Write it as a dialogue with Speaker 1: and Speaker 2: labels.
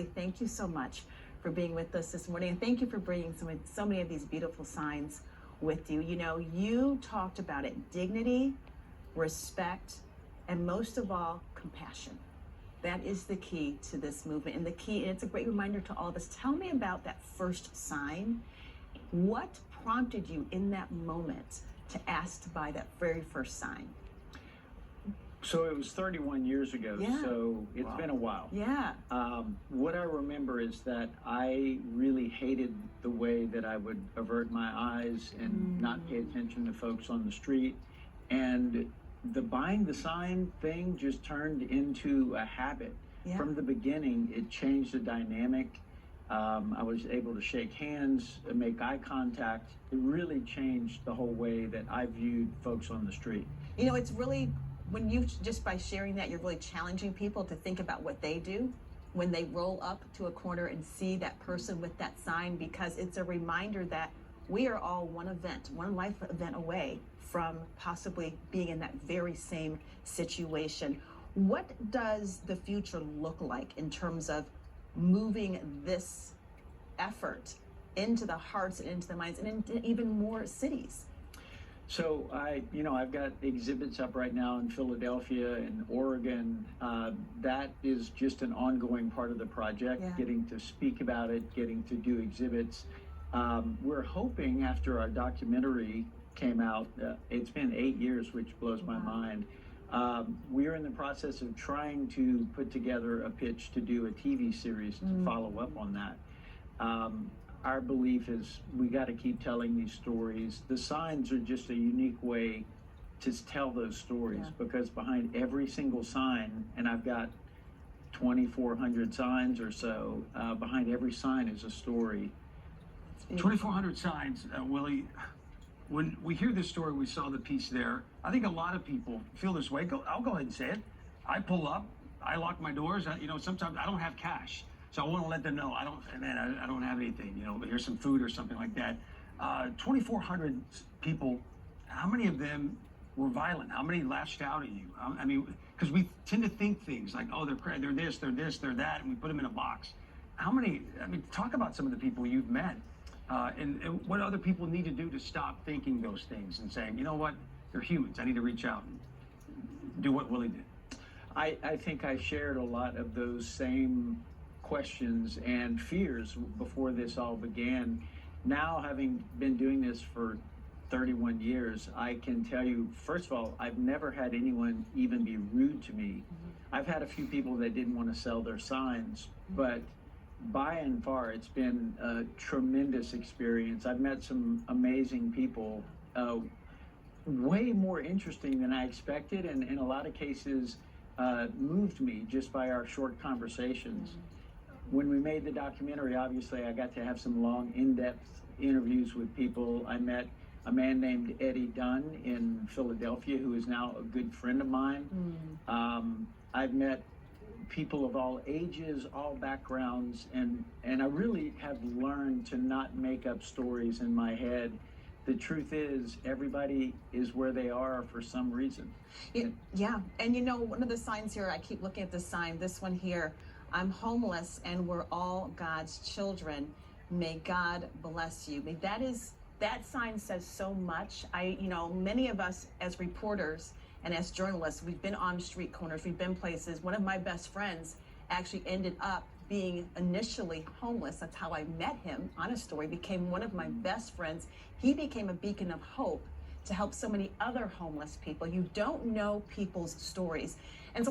Speaker 1: Thank you so much for being with us this morning, and thank you for bringing so many of these beautiful signs with you. You know, you talked about it: dignity, respect, and most of all, compassion. That is the key to this movement, and it's a great reminder to all of us. Tell me about that first sign. What prompted you in that moment to ask to buy that very first sign?
Speaker 2: So it was 31 years ago,
Speaker 1: Yeah.
Speaker 2: so it's been a while.
Speaker 1: Yeah.
Speaker 2: What I remember is that I really hated the way that I would avert my eyes and not pay attention to folks on the street. And the buying the sign thing just turned into a habit.
Speaker 1: Yeah.
Speaker 2: From the beginning, it changed the dynamic. I was able to shake hands, make eye contact. It really changed the whole way that I viewed folks on the street.
Speaker 1: You know, it's really, when you, just by sharing that, you're really challenging people to think about what they do when they roll up to a corner and see that person with that sign, because it's a reminder that we are all one life event away from possibly being in that very same situation. What does the future look like in terms of moving this effort into the hearts and into the minds and into even more cities?
Speaker 2: So I've got exhibits up right now in Philadelphia and Oregon. That is just an ongoing part of the project, getting to speak about it, getting to do exhibits. We're hoping, after our documentary came out, it's been 8 years, which blows my mind. We're in the process of trying to put together a pitch to do a TV series to follow up on that. Our belief is we got to keep telling these stories. The signs are just a unique way to tell those stories, because behind every single sign, and I've got 2,400 signs or so, behind every sign is a story.
Speaker 3: 2,400 signs, Willie. When we hear this story, we saw the piece there. I think a lot of people feel this way. I'll go ahead and say it. I pull up, I lock my doors. Sometimes I don't have cash. So I want to let them know I don't have anything. Here's some food or something like that. 2,400 people. How many of them were violent? How many lashed out at you? I mean, because we tend to think things like, oh, they're this, they're that, and we put them in a box. How many? I mean, talk about some of the people you've met, and what other people need to do to stop thinking those things and saying, you know what, they're humans. I need to reach out and do what Willie did.
Speaker 2: I think I shared a lot of those same questions and fears before this all began. Now, having been doing this for 31 years, I can tell you, first of all, I've never had anyone even be rude to me. I've had a few people that didn't want to sell their signs, but by and far, it's been a tremendous experience. I've met some amazing people, way more interesting than I expected, and in a lot of cases, moved me just by our short conversations. When we made the documentary, obviously, I got to have some long, in-depth interviews with people. I met a man named Eddie Dunn in Philadelphia, who is now a good friend of mine. I've met people of all ages, all backgrounds, and I really have learned to not make up stories in my head. The truth is, everybody is where they are for some reason.
Speaker 1: Yeah, and one of the signs here, I keep looking at the sign, this one here, I'm homeless and we're all God's children. May God bless you. That sign says so much. Many of us as reporters and as journalists, we've been on street corners, we've been places. One of my best friends actually ended up being initially homeless. That's how I met him. On a story, became one of my best friends. He became a beacon of hope to help so many other homeless people. You don't know people's stories. And so